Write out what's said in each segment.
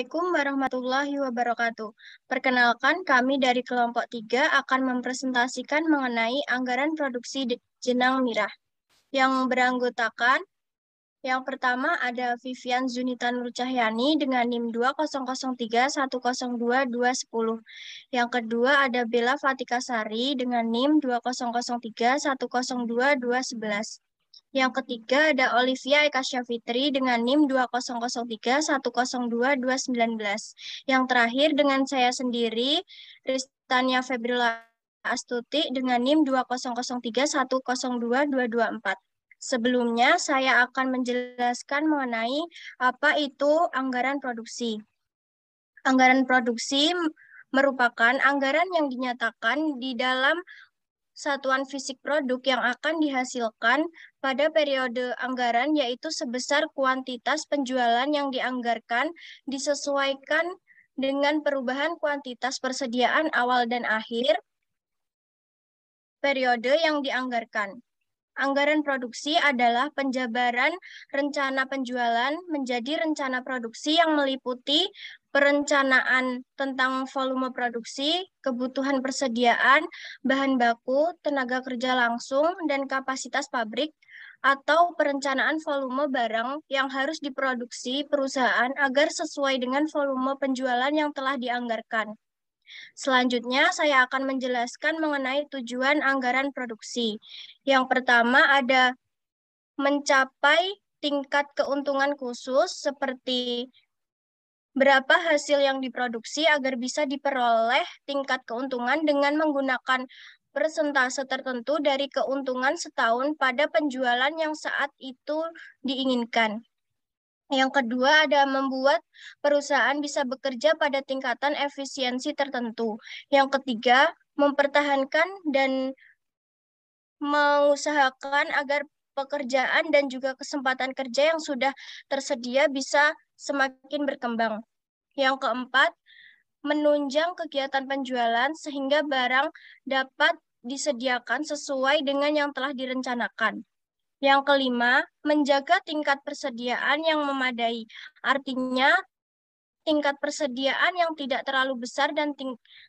Assalamualaikum warahmatullahi wabarakatuh. Perkenalkan, kami dari kelompok 3 akan mempresentasikan mengenai anggaran produksi jenang mirah yang beranggotakan yang pertama ada Vivian Zunita Nur Cahyani dengan NIM 2003102210. Yang kedua ada Bella Fatika Sari dengan NIM 2003102211. Yang ketiga ada Olivia Eka Syafitri dengan NIM 2003102219. Yang terakhir dengan saya sendiri, Ristania Febrila Astuti dengan NIM 2003102224. Sebelumnya, saya akan menjelaskan mengenai apa itu anggaran produksi. Anggaran produksi merupakan anggaran yang dinyatakan di dalam satuan fisik produk yang akan dihasilkan pada periode anggaran, yaitu sebesar kuantitas penjualan yang dianggarkan disesuaikan dengan perubahan kuantitas persediaan awal dan akhir periode yang dianggarkan. Anggaran produksi adalah penjabaran rencana penjualan menjadi rencana produksi yang meliputi perencanaan tentang volume produksi, kebutuhan persediaan, bahan baku, tenaga kerja langsung, dan kapasitas pabrik, atau perencanaan volume barang yang harus diproduksi perusahaan agar sesuai dengan volume penjualan yang telah dianggarkan. Selanjutnya, saya akan menjelaskan mengenai tujuan anggaran produksi. Yang pertama ada mencapai tingkat keuntungan khusus seperti berapa hasil yang diproduksi agar bisa diperoleh tingkat keuntungan dengan menggunakan persentase tertentu dari keuntungan setahun pada penjualan yang saat itu diinginkan. Yang kedua ada membuat perusahaan bisa bekerja pada tingkatan efisiensi tertentu. Yang ketiga, mempertahankan dan mengusahakan agar pekerjaan dan juga kesempatan kerja yang sudah tersedia bisa semakin berkembang. Yang keempat, menunjang kegiatan penjualan sehingga barang dapat disediakan sesuai dengan yang telah direncanakan. Yang kelima, menjaga tingkat persediaan yang memadai. Artinya, tingkat persediaan yang tidak terlalu besar dan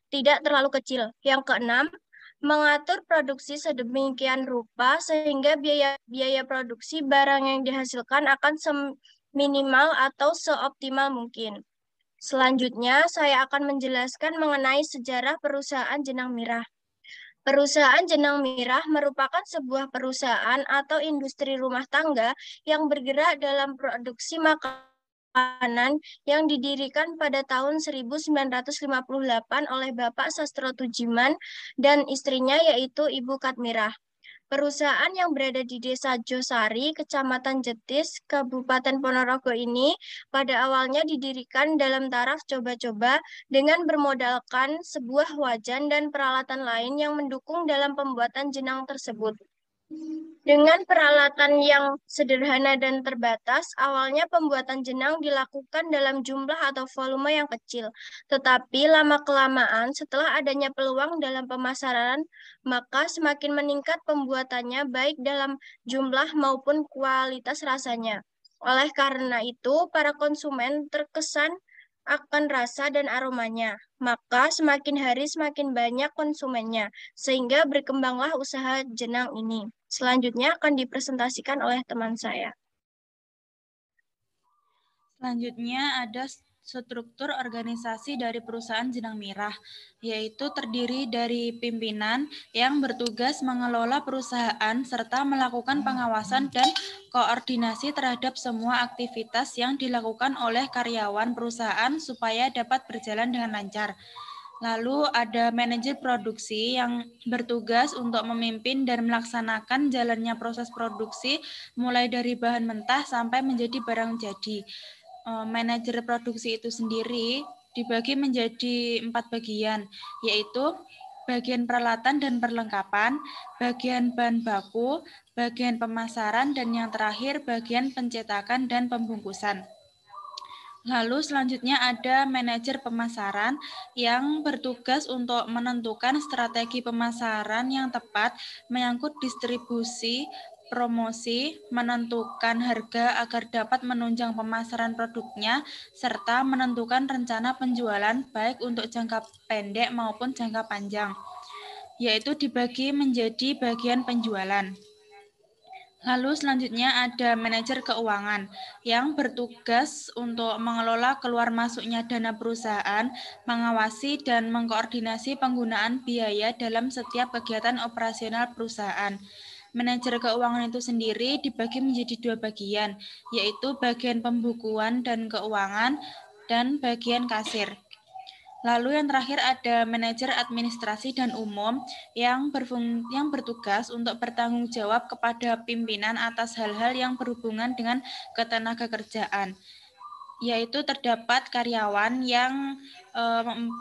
tidak terlalu kecil. Yang keenam, mengatur produksi sedemikian rupa sehingga biaya produksi barang yang dihasilkan akan seminimal atau seoptimal mungkin. Selanjutnya, saya akan menjelaskan mengenai sejarah perusahaan jenang mirah. Perusahaan jenang mirah merupakan sebuah perusahaan atau industri rumah tangga yang bergerak dalam produksi makanan yang didirikan pada tahun 1958 oleh Bapak Sastro Tujiman dan istrinya yaitu Ibu Katmirah. Perusahaan yang berada di Desa Josari, Kecamatan Jetis, Kabupaten Ponorogo ini pada awalnya didirikan dalam taraf coba-coba dengan bermodalkan sebuah wajan dan peralatan lain yang mendukung dalam pembuatan jenang tersebut. Dengan peralatan yang sederhana dan terbatas, awalnya pembuatan jenang dilakukan dalam jumlah atau volume yang kecil. Tetapi lama-kelamaan setelah adanya peluang dalam pemasaran, maka semakin meningkat pembuatannya baik dalam jumlah maupun kualitas rasanya. Oleh karena itu, para konsumen terkesan akan rasa dan aromanya, maka semakin hari semakin banyak konsumennya, sehingga berkembanglah usaha jenang ini. Selanjutnya akan dipresentasikan oleh teman saya. Selanjutnya ada struktur organisasi dari perusahaan jenang mirah, yaitu terdiri dari pimpinan yang bertugas mengelola perusahaan serta melakukan pengawasan dan koordinasi terhadap semua aktivitas yang dilakukan oleh karyawan perusahaan supaya dapat berjalan dengan lancar. Lalu ada manajer produksi yang bertugas untuk memimpin dan melaksanakan jalannya proses produksi mulai dari bahan mentah sampai menjadi barang jadi. Manajer produksi itu sendiri dibagi menjadi 4 bagian, yaitu bagian peralatan dan perlengkapan, bagian bahan baku, bagian pemasaran, dan yang terakhir bagian pencetakan dan pembungkusan. Lalu selanjutnya ada manajer pemasaran yang bertugas untuk menentukan strategi pemasaran yang tepat menyangkut distribusi, promosi, menentukan harga agar dapat menunjang pemasaran produknya, serta menentukan rencana penjualan baik untuk jangka pendek maupun jangka panjang, yaitu dibagi menjadi bagian penjualan. Lalu selanjutnya ada manajer keuangan yang bertugas untuk mengelola keluar masuknya dana perusahaan, mengawasi dan mengkoordinasi penggunaan biaya dalam setiap kegiatan operasional perusahaan. Manajer keuangan itu sendiri dibagi menjadi dua bagian, yaitu bagian pembukuan dan keuangan dan bagian kasir. Lalu yang terakhir ada manajer administrasi dan umum yang bertugas untuk bertanggung jawab kepada pimpinan atas hal-hal yang berhubungan dengan ketenagakerjaan, yaitu terdapat karyawan yang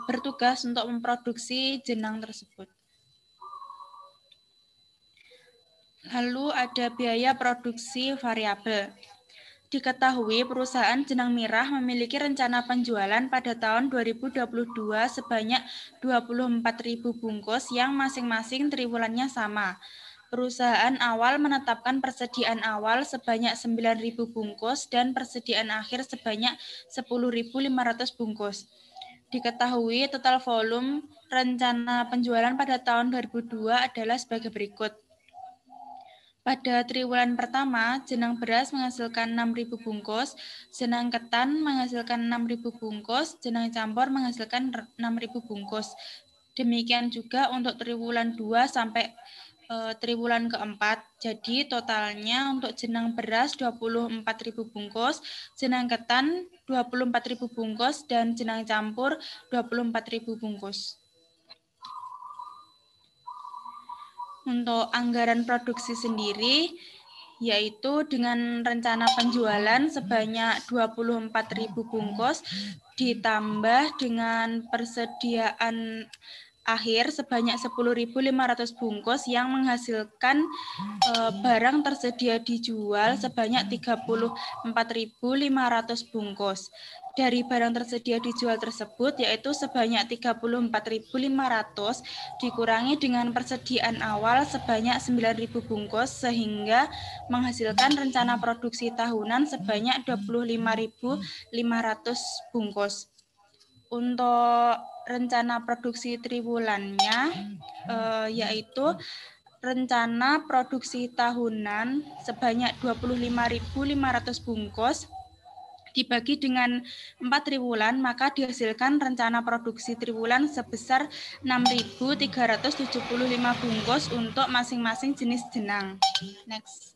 bertugas untuk memproduksi jenang tersebut. Lalu ada biaya produksi variabel. Diketahui perusahaan Jenang Mirah memiliki rencana penjualan pada tahun 2022 sebanyak 24.000 bungkus yang masing-masing triwulannya sama. Perusahaan awal menetapkan persediaan awal sebanyak 9.000 bungkus dan persediaan akhir sebanyak 10.500 bungkus. Diketahui total volume rencana penjualan pada tahun 2002 adalah sebagai berikut. Pada triwulan pertama, jenang beras menghasilkan 6.000 bungkus, jenang ketan menghasilkan 6.000 bungkus, jenang campur menghasilkan 6.000 bungkus. Demikian juga untuk triwulan 2 sampai triwulan keempat. Jadi totalnya untuk jenang beras 24.000 bungkus, jenang ketan 24.000 bungkus, dan jenang campur 24.000 bungkus. Untuk anggaran produksi sendiri, yaitu dengan rencana penjualan sebanyak 24.000 bungkus, ditambah dengan persediaan akhir sebanyak 10.500 bungkus yang menghasilkan barang tersedia dijual sebanyak 34.500 bungkus. Dari barang tersedia dijual tersebut yaitu sebanyak 34.500 dikurangi dengan persediaan awal sebanyak 9.000 bungkus sehingga menghasilkan rencana produksi tahunan sebanyak 25.500 bungkus. Untuk rencana produksi triwulannya yaitu rencana produksi tahunan sebanyak 25.500 bungkus dibagi dengan 4 triwulan, maka dihasilkan rencana produksi triwulan sebesar 6.375 bungkus untuk masing-masing jenis jenang. Next.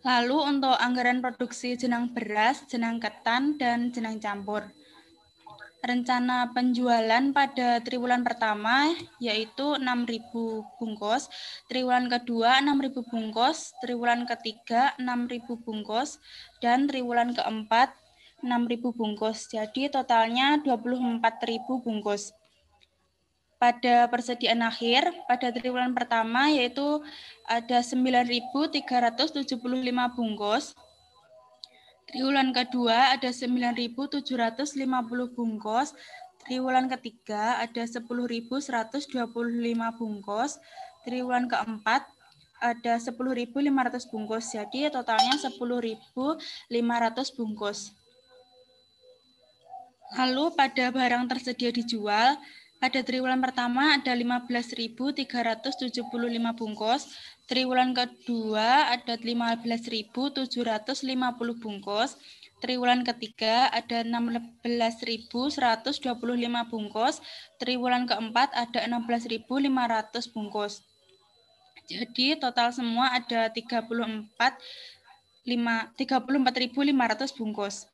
Lalu untuk anggaran produksi jenang beras, jenang ketan, dan jenang campur. Rencana penjualan pada triwulan pertama yaitu 6.000 bungkus, triwulan kedua 6.000 bungkus, triwulan ketiga 6.000 bungkus, dan triwulan keempat 6.000 bungkus. Jadi totalnya 24.000 bungkus. Pada persediaan akhir, pada triwulan pertama yaitu ada 9.375 bungkus, triwulan kedua ada 9.750 bungkus, triwulan ketiga ada 10.125 bungkus, triwulan keempat ada 10.500 bungkus. Jadi totalnya 10.500 bungkus. Lalu pada barang tersedia dijual, pada triwulan pertama ada 15.375 bungkus, triwulan kedua ada 15.750 bungkus, triwulan ketiga ada 16.125 bungkus, triwulan keempat ada 16.500 bungkus. Jadi total semua ada 34.500 bungkus.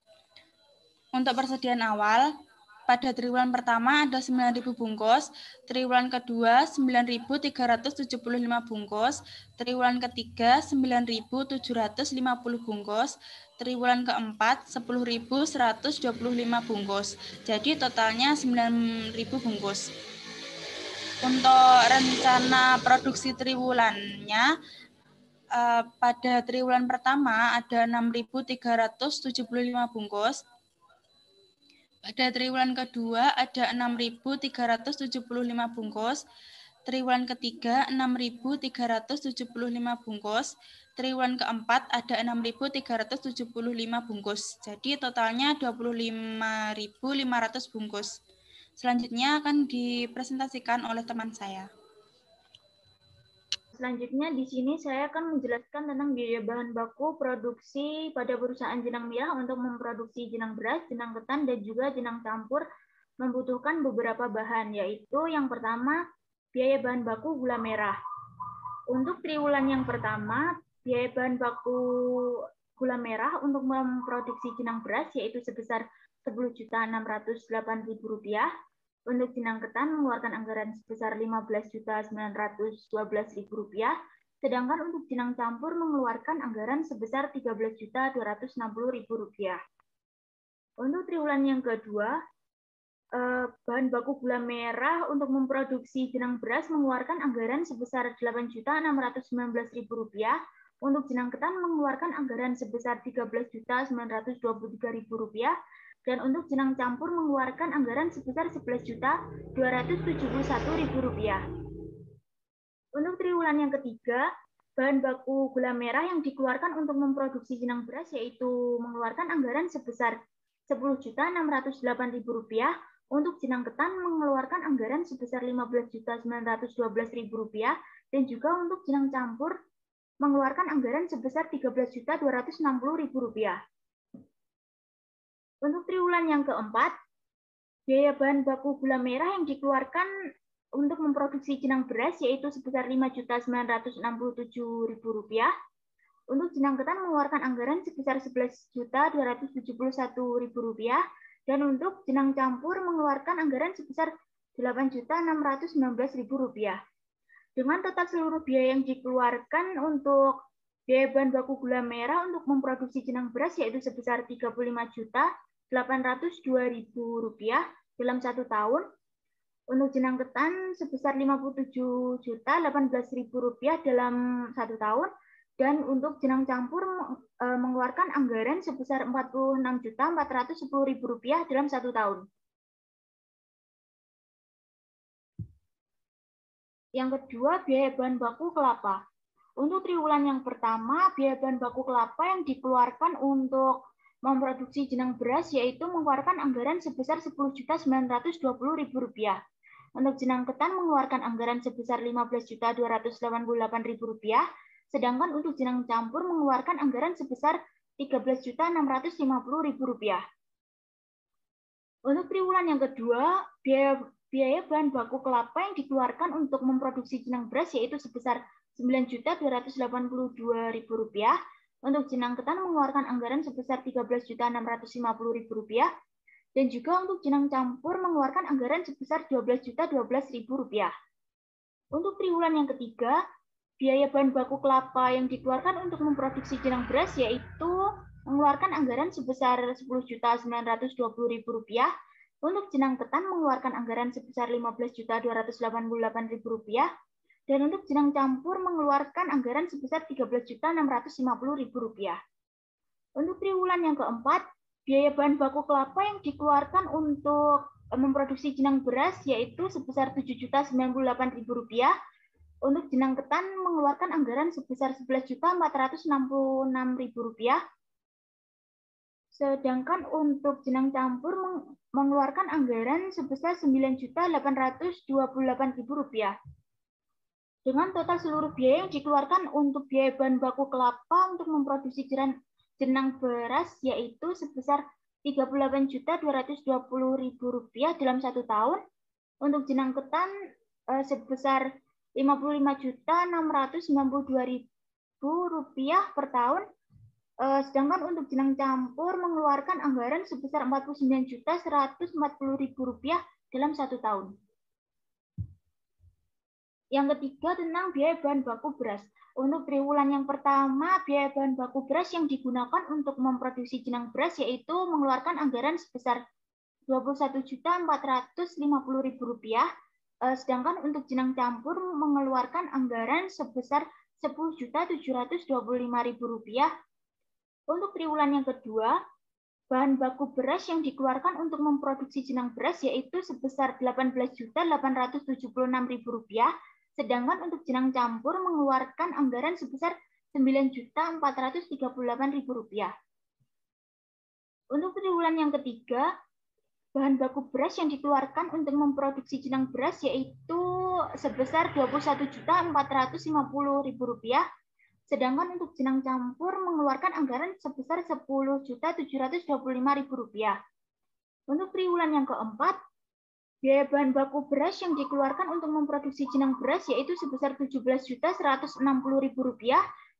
Untuk persediaan awal, pada triwulan pertama ada 9.000 bungkus, triwulan kedua 9.375 bungkus, triwulan ketiga 9.750 bungkus, triwulan keempat 10.125 bungkus. Jadi totalnya 9.000 bungkus. Untuk rencana produksi triwulannya, pada triwulan pertama ada 6.375 bungkus, pada triwulan kedua ada 6.375 bungkus, Triwulan ketiga 6.375 bungkus. Triwulan keempat ada 6.375 bungkus. Jadi totalnya 25.500 bungkus. Selanjutnya akan dipresentasikan oleh teman saya. Selanjutnya di sini saya akan menjelaskan tentang biaya bahan baku produksi pada perusahaan jenang merah untuk memproduksi jenang beras, jenang ketan, dan juga jenang campur membutuhkan beberapa bahan, yaitu yang pertama biaya bahan baku gula merah. Untuk triwulan yang pertama, biaya bahan baku gula merah untuk memproduksi jenang beras yaitu sebesar Rp10.608.000. Untuk jenang ketan mengeluarkan anggaran sebesar Rp15.912.000, sedangkan untuk jenang campur mengeluarkan anggaran sebesar Rp13.260.000. Untuk triwulan yang kedua, bahan baku gula merah untuk memproduksi jenang beras mengeluarkan anggaran sebesar Rp8.619.000. Untuk jenang ketan mengeluarkan anggaran sebesar Rp13.923.000. Dan untuk jenang campur mengeluarkan anggaran sebesar Rp11.271.000. Untuk triwulan yang ketiga, bahan baku gula merah yang dikeluarkan untuk memproduksi jenang beras yaitu mengeluarkan anggaran sebesar Rp10.608.000. Untuk jenang ketan mengeluarkan anggaran sebesar Rp15.912.000 dan juga untuk jenang campur mengeluarkan anggaran sebesar Rp13.260.000. Untuk triwulan yang keempat, biaya bahan baku gula merah yang dikeluarkan untuk memproduksi jenang beras yaitu sebesar Rp5.967.000. Untuk jenang ketan mengeluarkan anggaran sebesar Rp11.271.000 dan untuk jenang campur mengeluarkan anggaran sebesar Rp8.619.000. Dengan total seluruh biaya yang dikeluarkan untuk biaya bahan baku gula merah untuk memproduksi jenang beras yaitu sebesar Rp35.802.000 dalam 1 tahun. Untuk jenang ketan sebesar Rp57.018.000 dalam 1 tahun. Dan untuk jenang campur mengeluarkan anggaran sebesar Rp46.410.000 dalam 1 tahun. Yang kedua, biaya bahan baku kelapa. Untuk triwulan yang pertama, biaya bahan baku kelapa yang dikeluarkan untuk memproduksi jenang beras yaitu mengeluarkan anggaran sebesar Rp10.920.000. Untuk jenang ketan mengeluarkan anggaran sebesar Rp15.288.000, sedangkan untuk jenang campur mengeluarkan anggaran sebesar Rp13.650.000. Untuk triwulan yang kedua, biaya bahan baku kelapa yang dikeluarkan untuk memproduksi jenang beras yaitu sebesar Rp9.282.000. Untuk jenang ketan mengeluarkan anggaran sebesar Rp13.650.000 dan juga untuk jenang campur mengeluarkan anggaran sebesar Rp12.012.000. Untuk triwulan yang ketiga, biaya bahan baku kelapa yang dikeluarkan untuk memproduksi jenang beras yaitu mengeluarkan anggaran sebesar Rp10.920.000. Untuk jenang ketan mengeluarkan anggaran sebesar Rp15.288.000 dan untuk jenang campur mengeluarkan anggaran sebesar Rp13.650.000. Untuk triwulan yang keempat, biaya bahan baku kelapa yang dikeluarkan untuk memproduksi jenang beras yaitu sebesar Rp7.098.000. Untuk jenang ketan mengeluarkan anggaran sebesar Rp11.466.000. Sedangkan untuk jenang campur mengeluarkan anggaran sebesar Rp9.828.000. Dengan total seluruh biaya yang dikeluarkan untuk biaya bahan baku kelapa untuk memproduksi jenang beras yaitu sebesar Rp38.220.000 dalam 1 tahun. Untuk jenang ketan sebesar Rp59.692.000 per tahun. Sedangkan untuk jenang campur mengeluarkan anggaran sebesar Rp49.140.000 dalam 1 tahun. Yang ketiga tentang biaya bahan baku beras. Untuk triwulan yang pertama, biaya bahan baku beras yang digunakan untuk memproduksi jenang beras yaitu mengeluarkan anggaran sebesar Rp21.450.000. Sedangkan untuk jenang campur mengeluarkan anggaran sebesar Rp10.725.000. Untuk triwulan yang kedua, bahan baku beras yang dikeluarkan untuk memproduksi jenang beras yaitu sebesar Rp18.876.000. Sedangkan untuk jenang campur mengeluarkan anggaran sebesar Rp9.438.000. Untuk triwulan yang ketiga, bahan baku beras yang dikeluarkan untuk memproduksi jenang beras yaitu sebesar Rp21.450.000. Sedangkan untuk jenang campur mengeluarkan anggaran sebesar Rp10.725.000. Untuk triwulan yang keempat, biaya bahan baku beras yang dikeluarkan untuk memproduksi jenang beras yaitu sebesar Rp17.160.000.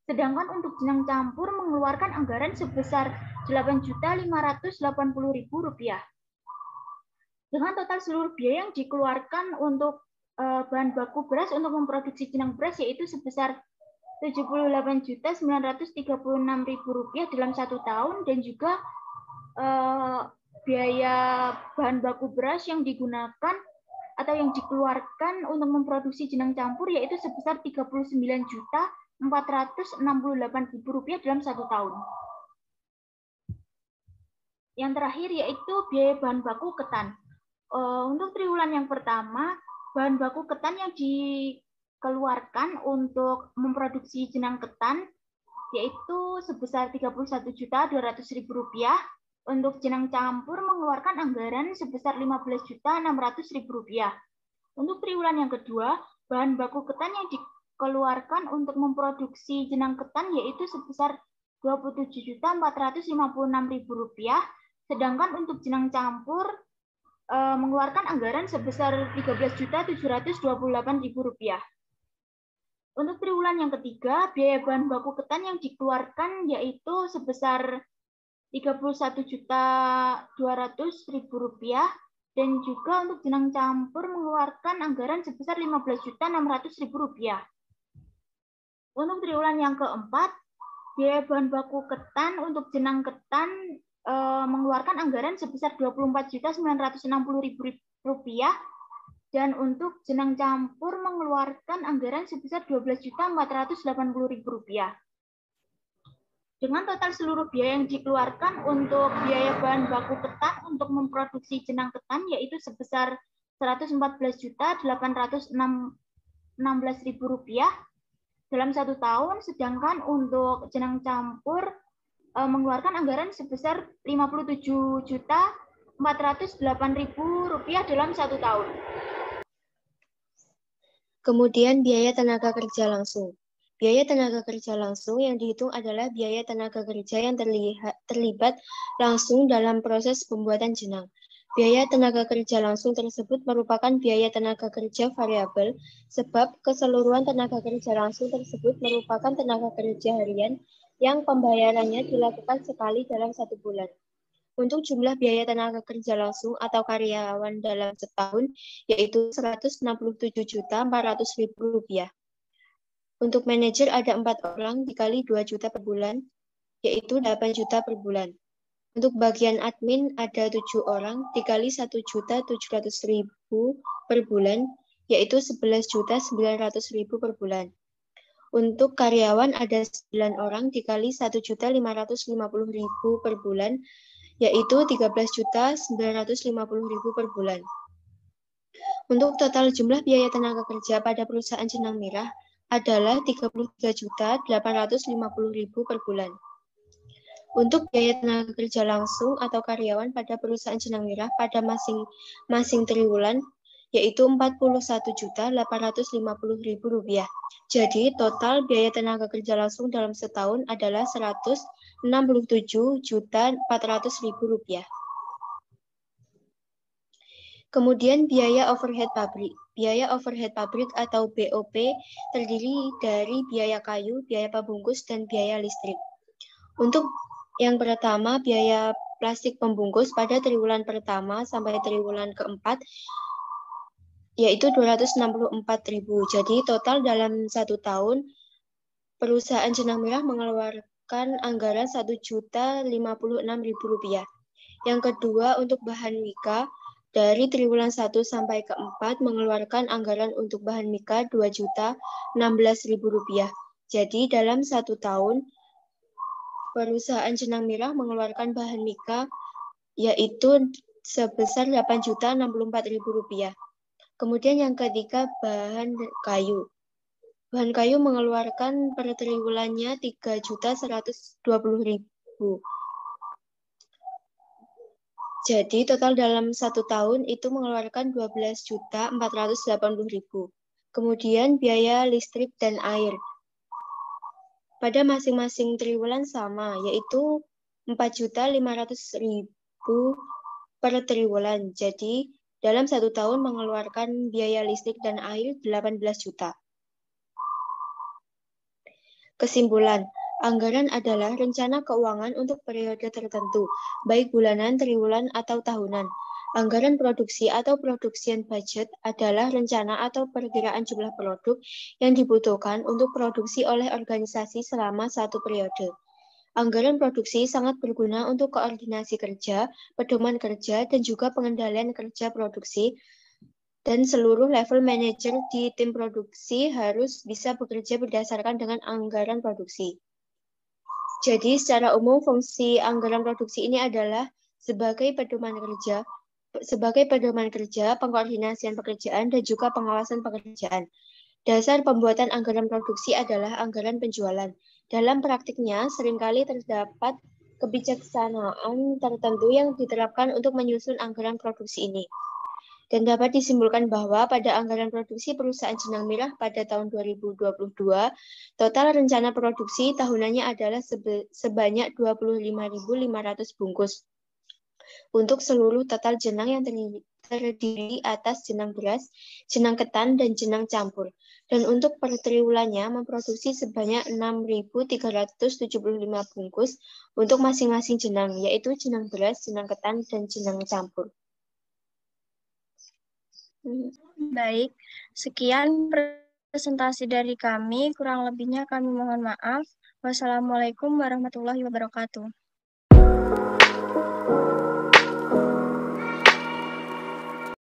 Sedangkan untuk jenang campur mengeluarkan anggaran sebesar Rp8.580.000. Dengan total seluruh biaya yang dikeluarkan untuk bahan baku beras untuk memproduksi jenang beras yaitu sebesar Rp78.936.000 dalam 1 tahun, dan juga biaya bahan baku beras yang digunakan atau yang dikeluarkan untuk memproduksi jenang campur yaitu sebesar Rp39.468.000 dalam 1 tahun. Yang terakhir yaitu biaya bahan baku ketan. Untuk triwulan yang pertama, bahan baku ketan yang dikeluarkan untuk memproduksi jenang ketan yaitu sebesar Rp31.200.000. Untuk jenang campur mengeluarkan anggaran sebesar Rp15.600.000. Untuk triwulan yang kedua, bahan baku ketan yang dikeluarkan untuk memproduksi jenang ketan yaitu sebesar Rp27.456.000. Sedangkan untuk jenang campur mengeluarkan anggaran sebesar Rp13.728.000. Untuk triwulan yang ketiga, biaya bahan baku ketan yang dikeluarkan yaitu sebesar Rp31.200.000, dan juga untuk jenang campur mengeluarkan anggaran sebesar Rp15.600.000. Untuk triwulan yang keempat, biaya bahan baku ketan untuk jenang ketan mengeluarkan anggaran sebesar Rp24.960.000, dan untuk jenang campur mengeluarkan anggaran sebesar Rp12.480.000. Dengan total seluruh biaya yang dikeluarkan untuk biaya bahan baku ketan untuk memproduksi jenang ketan yaitu sebesar Rp114.816.000 dalam 1 tahun, sedangkan untuk jenang campur mengeluarkan anggaran sebesar Rp57.408.000 dalam 1 tahun. Kemudian biaya tenaga kerja langsung. Biaya tenaga kerja langsung yang dihitung adalah biaya tenaga kerja yang terlibat langsung dalam proses pembuatan jenang. Biaya tenaga kerja langsung tersebut merupakan biaya tenaga kerja variabel sebab keseluruhan tenaga kerja langsung tersebut merupakan tenaga kerja harian yang pembayarannya dilakukan sekali dalam 1 bulan. Untuk jumlah biaya tenaga kerja langsung atau karyawan dalam setahun yaitu Rp167.400.000. Untuk manajer ada 4 orang dikali 2 juta per bulan, yaitu 8 juta per bulan. Untuk bagian admin ada 7 orang dikali 1.700.000 per bulan, yaitu 11.900.000 per bulan. Untuk karyawan ada 9 orang dikali 1.550.000 per bulan, yaitu 13.950.000 per bulan. Untuk total jumlah biaya tenaga kerja pada perusahaan jenang merah adalah Rp33.850.000 per bulan. Untuk biaya tenaga kerja langsung atau karyawan pada perusahaan jenang merah pada masing-masing triwulan yaitu Rp41.850.000. Jadi total biaya tenaga kerja langsung dalam setahun adalah Rp167.400.000. Kemudian biaya overhead pabrik. Biaya overhead pabrik atau BOP terdiri dari biaya kayu, biaya pembungkus, dan biaya listrik. Untuk yang pertama, biaya plastik pembungkus pada triwulan pertama sampai triwulan keempat yaitu Rp264.000. Jadi total dalam 1 tahun perusahaan jenang merah mengeluarkan anggaran Rp1.056.000. Yang kedua, untuk bahan mika dari triwulan 1 sampai ke-4 mengeluarkan anggaran untuk bahan mika Rp2.016.000. Jadi dalam 1 tahun perusahaan jenang merah mengeluarkan bahan mika yaitu sebesar Rp8.064.000. Kemudian yang ketiga, bahan kayu. Bahan kayu mengeluarkan per triwulannya 3.120.000. Jadi total dalam 1 tahun itu mengeluarkan 12.480.000. Kemudian biaya listrik dan air. Pada masing-masing triwulan sama, yaitu 4.500.000 per triwulan. Jadi dalam 1 tahun mengeluarkan biaya listrik dan air 18 juta. Kesimpulan, anggaran adalah rencana keuangan untuk periode tertentu, baik bulanan, triwulan, atau tahunan. Anggaran produksi atau production budget adalah rencana atau perkiraan jumlah produk yang dibutuhkan untuk produksi oleh organisasi selama 1 periode. Anggaran produksi sangat berguna untuk koordinasi kerja, pedoman kerja, dan juga pengendalian kerja produksi, dan seluruh level manajer di tim produksi harus bisa bekerja berdasarkan dengan anggaran produksi. Jadi secara umum fungsi anggaran produksi ini adalah sebagai pedoman kerja, pengkoordinasian pekerjaan, dan juga pengawasan pekerjaan. Dasar pembuatan anggaran produksi adalah anggaran penjualan. Dalam praktiknya, seringkali terdapat kebijaksanaan tertentu yang diterapkan untuk menyusun anggaran produksi ini. Dan dapat disimpulkan bahwa pada anggaran produksi perusahaan Jenang Mirah pada tahun 2022, total rencana produksi tahunannya adalah sebanyak 25.500 bungkus. Untuk seluruh total jenang yang terdiri atas jenang beras, jenang ketan, dan jenang campur. Dan untuk per triwulannya memproduksi sebanyak 6.375 bungkus untuk masing-masing jenang, yaitu jenang beras, jenang ketan, dan jenang campur. Baik, sekian presentasi dari kami. Kurang lebihnya kami mohon maaf. Wassalamualaikum warahmatullahi wabarakatuh.